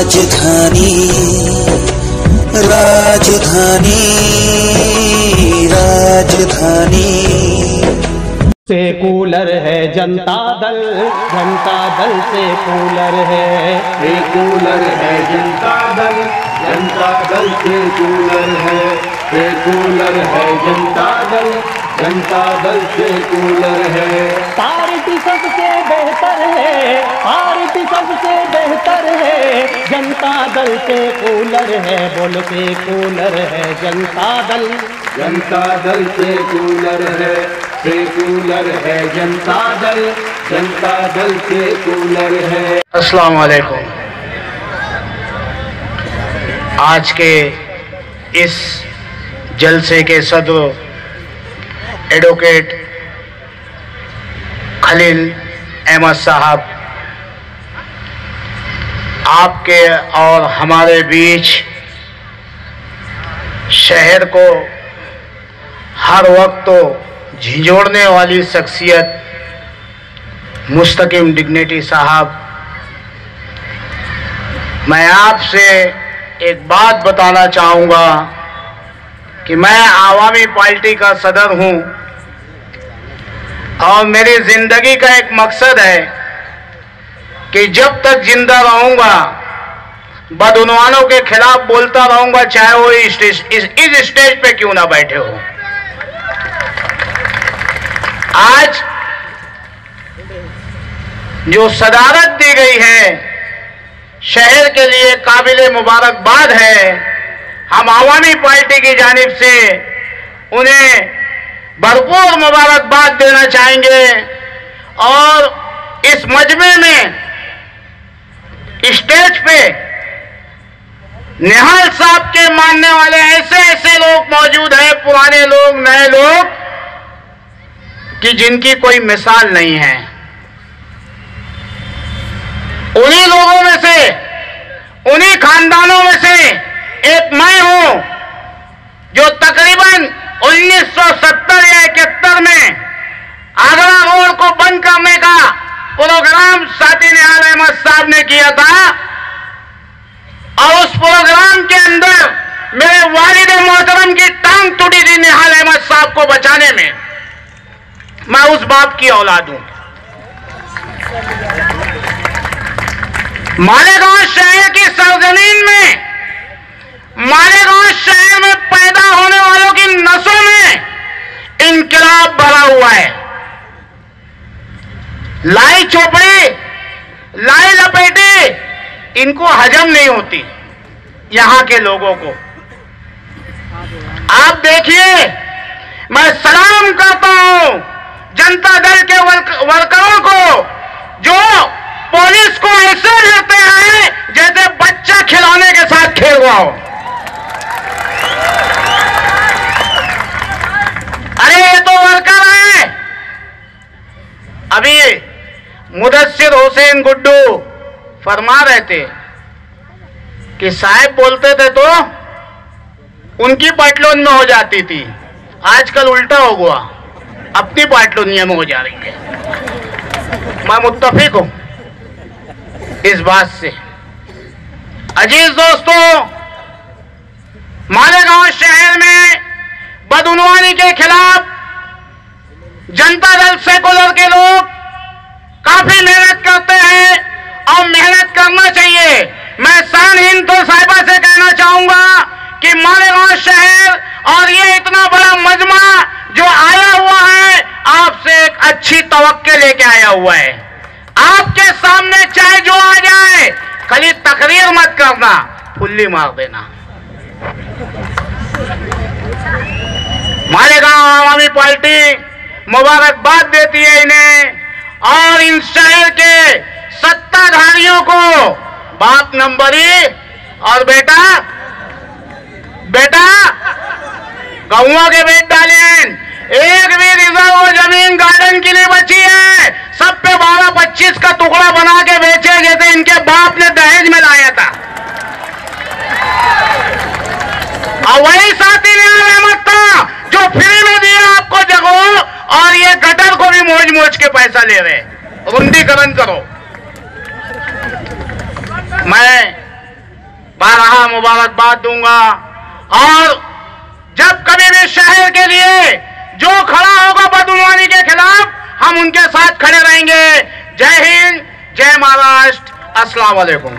राजधानी राजधानी राजधानी सेकुलर है जनता दल से कूलर है। सेकुलर है जनता दल से कूलर है। सेकुलर है जनता दल से कूलर है। पार्टी सबसे बेहतर है, पार्टी सबसे बेहतर है, जनता दल से कूलर है। बोल सेकुलर है जनता दल से कूलर है। सेकुलर है जनता दल से कूलर है। अस्सलाम वालेकुम। आज के इस जलसे के सदर एडवोकेट खलील अहमद साहब, आपके और हमारे बीच शहर को हर वक्त तो झिंझोड़ने वाली शख्सियत मुस्तकिम डिग्निटी साहब, मैं आपसे एक बात बताना चाहूँगा कि मैं आवामी पार्टी का सदर हूँ और मेरी ज़िंदगी का एक मकसद है कि जब तक जिंदा रहूँगा बदउनवानों के खिलाफ बोलता रहूँगा, चाहे वो इस स्टेज पे क्यों ना बैठे हो। आज जो सदारत दी गई है शहर के लिए काबिले मुबारकबाद है। हम आवामी पार्टी की जानिब से उन्हें भरपूर मुबारकबाद देना चाहेंगे और इस मजमे में स्टेज पे निहाल साहब के मानने वाले ऐसे लोग मौजूद हैं, पुराने लोग नए लोग, कि जिनकी कोई मिसाल नहीं है। उन्हीं लोगों में से, उन्हीं खानदानों में से एक मैं हूं जो तकरीबन 1970 या 71 में आगरा रोड को बंद करने का प्रोग्राम साथी निहाल अहमद साहब ने किया था और उस प्रोग्राम के अंदर मेरे वालिद मोहतरम की टांग टूटी थी निहाल अहमद साहब को बचाने में। मैं उस बाप की औलाद हूं। मालेगांव शहर की सरजमीन में, मालेगांव शहर में पैदा होने वालों की नसों में इनकलाब भरा हुआ है। लाई चोपड़ी, लाई लपेटी इनको हजम नहीं होती यहां के लोगों को। आप देखिए, मैं सलाम करता हूं जनता दल के वर्करों को जो पुलिस को ऐसे लेते हैं जैसे बच्चा खिलौने के साथ खेल रहा हो। अरे ये तो वर्कर है। अभी मुदस्सिर हुसैन गुड्डू फरमा रहे थे कि साहब बोलते थे तो उनकी पाटलोन में हो जाती थी, आजकल उल्टा हो गया, अपनी पाटलोनिया में हो जा रही है। मैं मुत्तफिक हूं इस बात से। अजीज दोस्तों, मालेगांव शहर में बदउनवानी के खिलाफ जनता दल सेकुलर के लोग काफी मेहनत करते हैं और मेहनत करना चाहिए। मैं शान हिंद तो साहिबा से कहना चाहूंगा कि मालेगांव शहर और ये इतना बड़ा मजमा जो आया हुआ है, आपसे एक अच्छी तवक्के लेके आया हुआ है। आपके सामने चाहे जो आ जाए, खाली तकरीर मत करना, फुल्ली मार देना। मालेगांव आवामी पार्टी मुबारकबाद देती है इन्हें और इन शहर के सत्ताधारियों को बाप नंबरी। और बेटा गौवा के बेट डालें, एक भी रिजर्व जमीन गार्डन के लिए बची है, सब पे 12-25 का टुकड़ा बना के बेचे जैसे इनके बाप ने दहेज में लाया था। और वही साथी निहाल अहमद था जो फ्री में दिया आपको जगह, और ये गटर को भी मोज के पैसा ले रहे। रुंदीकरण करो। मैं बारहा मुबारकबाद दूंगा। और जब कभी भी शहर के लिए जो खड़ा होगा बदउनवानी के खिलाफ, हम उनके साथ खड़े रहेंगे। जय हिंद, जय महाराष्ट्र, अस्सलाम वालेकुम।